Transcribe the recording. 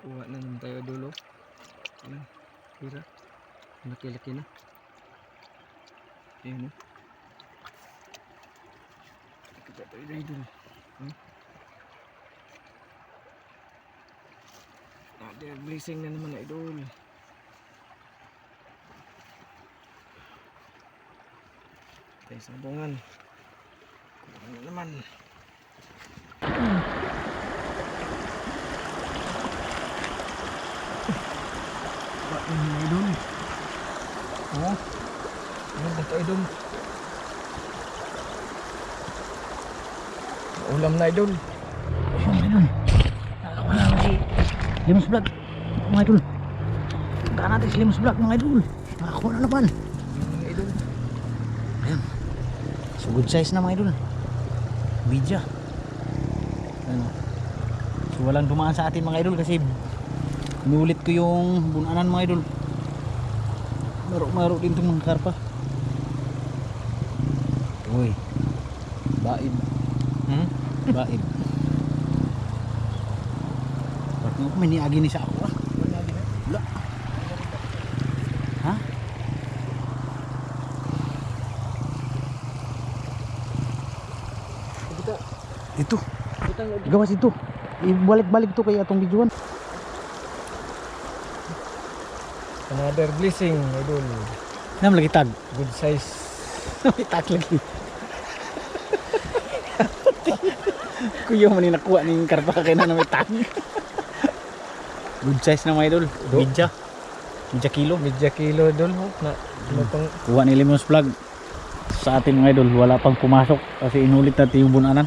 Kuha na naman tayo dulo. Ayan, tira. Laki-laki na. Ayan o. Kita tayo na idol. Ada blessing na naman idol. Tayo sabungan. Kuha na naman. Ini idol. Oh. Ini dekat idol. Ulam na idol. Ayun, idol. Nakakuha na si Limos Vlog, mga idol. Puntaan natin si Limos Vlog, mga idol. Nakakuha na naman. Mga idol. Ayan. So good size na, mga idol. Bidya. Ano. So walang dumaan sa atin, mga idol, kasi inulit ko yung bunanan, mga idol. Maro din itong mga karpa. Uy, baib. Baib. Bakit nga may niagi ni sa ako, ah? Wala. Ha? Ito. Gawas ito. Ibalik-balik to kaya atong videoan. Another blessing idol. Nam lagi tag. Good size. May tag lagi. Kuya man ni nakuha ning karpa kay na may tag. Good size na, mga idol. Midya. Midya kilo. Medya kilo idol. Na pang Kuha ni Limos Vlog sa atin, mga idol. Wala pang pumasok kasi inulit natin yung bunanan.